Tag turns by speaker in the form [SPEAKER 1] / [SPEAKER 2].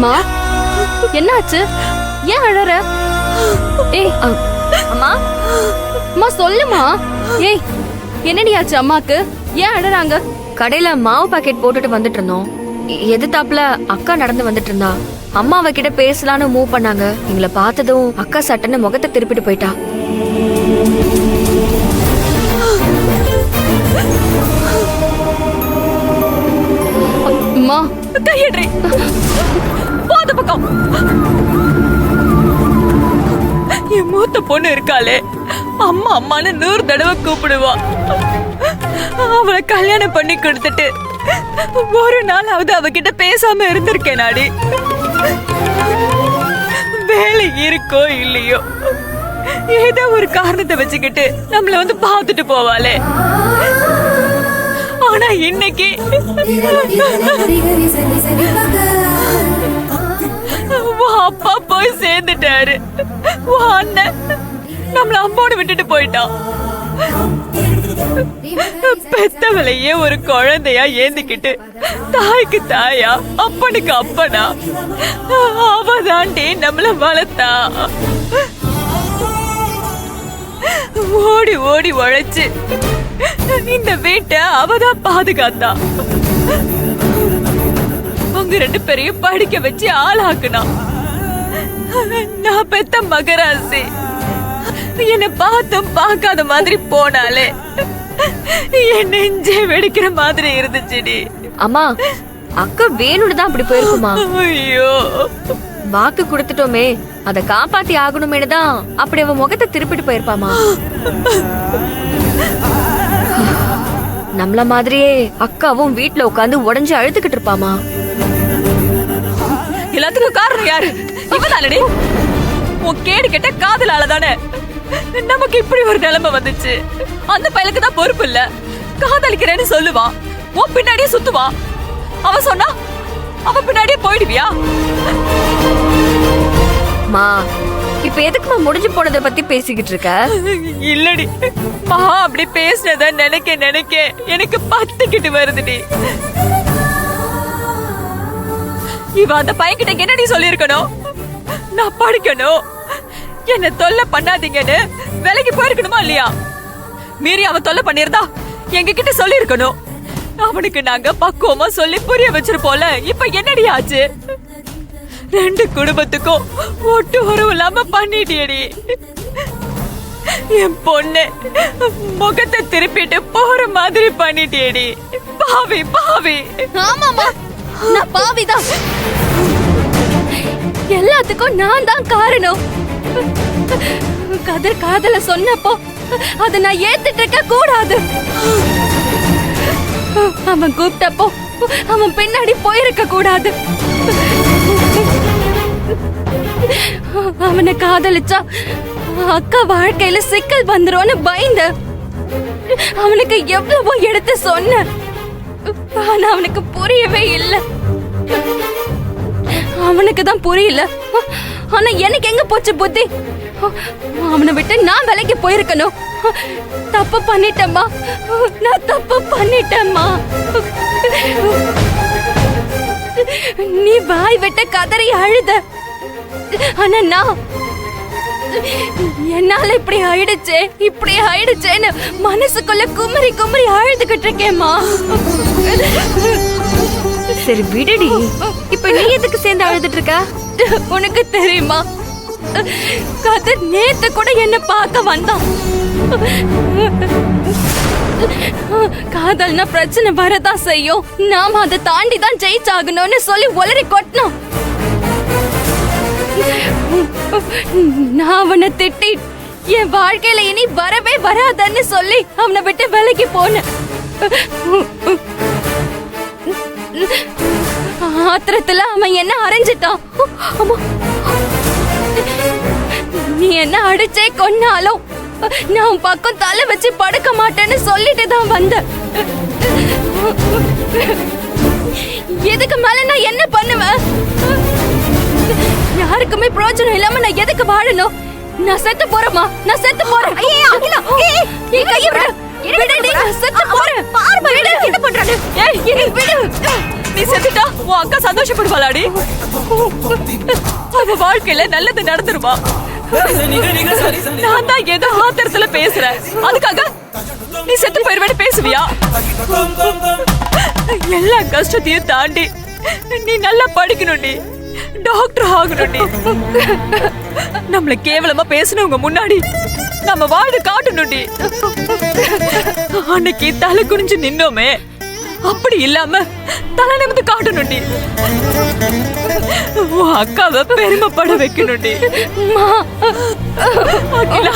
[SPEAKER 1] மா என்னாச்சு? ஏன் அழற? ஏய் அம்மா அம்மா சொல்லுமா. ஏய் என்னடி ஆச்சு அம்மாக்கு? ஏன் அழறாங்க?
[SPEAKER 2] கடையில மாவு பாக்கெட் போட்டுட்டு வந்துட்டு இருந்தோம். எதிர்த்தாப்புல அக்கா நடந்து வந்துட்டு இருந்தா. அம்மா அவகிட்ட பேசலான்னு மூவ் பண்ணாங்க. எங்களை பார்த்ததும் அக்கா சட்டன்னு முகத்தை திருப்பிட்டு போயிட்டா.
[SPEAKER 1] அம்மா
[SPEAKER 3] கையட்ரி போத பக்கம். என் மூத்த பொண்ணு இருக்காளே, அம்மா அம்மான்னு 100 தடவை கூப்பிடுவா. அவளை கல்யாணம் பண்ணி கொடுத்துட்டு ஒரு நாளாவது அவகிட்ட பேசாம இருந்திருக்கேன் நாடி. வேலை இருக்கோ இல்லையோ ஏதோ ஒரு காரணத்தை வச்சுக்கிட்டு நம்மள வந்து பார்த்துட்டு போவாளே. ஆனா இன்னைக்கு அப்பா போய் சேர்ந்துட்டாரு. அண்ணன் நம்மள அம்போடு விட்டுட்டு போயிட்டான். பெத்தவளையே ஒரு குழந்தையா ஏந்திக்கிட்டு தாய்க்கு தாயா அப்பனுக்கு அப்பனா அவதாண்டி நம்மள வளர்த்தா. ஓடி ஓடி உழைச்சு இந்த வீட்டை அவதான் பாதுகாத்தா. உங்க 2 பேரையும் படிக்க வச்சு ஆளாக்குனா. நான் பெத்த மகராசி என்ன பார்த்தும் பார்க்காத மாதிரி போனாலே என் நெஞ்சே வெடிக்கிற மாதிரி இருந்துச்சுடி.
[SPEAKER 2] அம்மா அக்கா வேணும்னு தான் அப்படி போயிருக்குமா?
[SPEAKER 3] ஐயோ
[SPEAKER 2] வாக்கு கொடுத்துட்டோமே, அத காப்பாத்தி ஆகணுமேனு தான் அப்படி அவ முகத்தை திருப்பிட்டு போயிருப்பாமா. நம்மள மாதிரியே அக்காவும் வீட்டுல உட்காந்து உடஞ்சு அழுதுகிட்டு இருப்பாமா.
[SPEAKER 3] எல்லாத்துக்கும் காரணம் யாரு? இவதானடி. உன் கேடு கெட்ட காதலால தானே நமக்கு இப்படி ஒரு நிலைமை வந்துச்சு. அந்த பையனுக்கு தான் பொறுப்பு இல்ல. காதலிக்கிறேன்னு சொல்லுவான், உன் பின்னாடியே சுத்துவான். அவ சொன்னா அவ பின்னாடியே போயிடுவியா?
[SPEAKER 2] மா இப்ப எதுக்குமா முடிஞ்சு போனதை பத்தி பேசிக்கிட்டு இருக்க?
[SPEAKER 3] இல்லடி மகா, அப்படி பேசினத நினைக்க நினைக்க எனக்கு பத்திக்கிட்டு வருதுடி. இவ அந்த பையன்கிட்ட என்னடி சொல்லிருக்கணும்? நான் படிக்கணும், என்ன தொல்லை பண்ணாதீங்கன்னு வேலைக்கு போயிருக்கணுமா இல்லையா? மீறி அவன் தொல்லை பண்ணிருந்தா எங்க கிட்ட சொல்லி இருக்கணும். அவனுக்கு நாங்க பக்குவமா சொல்லி புரிய வச்சிருப்போம்ல. இப்ப என்னடி ஆச்சு? 2 குடும்பத்துக்கும் ஒட்டு உறவு இல்லாம பண்ணிட்டியடி. என் பொண்ணு முகத்தை திருப்பிட்டு போற மாதிரி பண்ணிட்டியடி. பாவி பாவி.
[SPEAKER 1] ஆமாமா நான் பாவிதான். எல்லாத்துக்கும் நான் தான் காரணம். கதிர் காதல சொன்னப்போ அத நான் ஏத்துட்டு இருக்க கூடாது. அவன் கூப்பிட்டப்போ அவன் பின்னாடி போயிருக்க கூடாது. அவனை காதலிச்சா அக்கா வாழ்க்கையில சிக்கல் வந்துரும்னு பயந்த. அவனுக்கு எவ்வளவோ எடுத்து சொன்ன, ஆனா அவனுக்கு புரியவே இல்லை. அவனுக்கு தான் புரியல, ஆனா எனக்கு எங்க போச்சு புத்தி? அவனை விட்டு நான் வேலைக்கு போயிருக்கணும். தப்பு பண்ணிட்டேம்மா, நான் தப்பு பண்ணிட்டேம்மா. நீ வாய் விட்ட கதறி அழுத, ஆனா நான் என்னால இப்படி ஆயிடுச்சேன்னு மனசுக்குள்ள குமரி குமரி அழுதுகிட்டு இருக்கேம்மா.
[SPEAKER 2] சரி விடுடி, இப்ப நீ எதுக்கு சேர்ந்து அழுதுட்டு இருக்க?
[SPEAKER 1] உனக்கு தெரியுமா, கதிர் நேத்து கூட என்ன பார்க்க வந்தான். காதல்னா பிரச்சனை வரதான் செய்யும், நாம அதை தாண்டி தான் ஜெயிச்சாகணும்னு சொல்லி உளறி கொட்டினோம். நான் அவனை திட்டி என் வாழ்க்கையில இனி வரவே வராதன்னு சொல்லி அவனை விட்டு விலகி போனேன். ஆத்திரத்துல அவன் என்ன அரைஞ்சிட்டான். நீ என்ன அடிச்சே கொன்னாலும் நான் உன் பக்கம் தலை வச்சு படுக்க மாட்டேன்னு சொல்லிட்டு தான் வந்த. இதுக்கு மேல நான் என்ன பண்ணுவேன்? யாருக்குமே பிரயோஜனம் இல்லாம நான் எதுக்கு வாழணும்? நான் செத்து போறேமா, நான் செத்து போறேன். என் கையை விடு, நான் செத்து போறேன். என்ன பண்றானு? விடு.
[SPEAKER 3] நீ செத்துட்டா உன் அக்கா சந்தோஷப்படுவாளாடி? அவ வாழ்க்கையில நல்லது நடந்துருமா? நான் தான் ஏதோ ஆத்திரத்துல பேசுறேன், அதுக்காக நீ செத்து போயிருவேன்னு பேசுவியா? எல்லா கஷ்டத்தையும் தாண்டி நீ நல்லா படிக்கணும்டி, டாக்டர் ஆகணும்டி. நம்மள கேவலமா பேசுனவங்க முன்னாடி நம்ம வாழ்ந்து காட்டணும்டி. அன்னைக்கு தலை குனிஞ்சு நின்னோமே, அப்படி இல்லாம தலை நிமிந்து காட்டணும்டி. உன் அக்காவை பெருமைப்பட வைக்கணும்டி. அகிலா,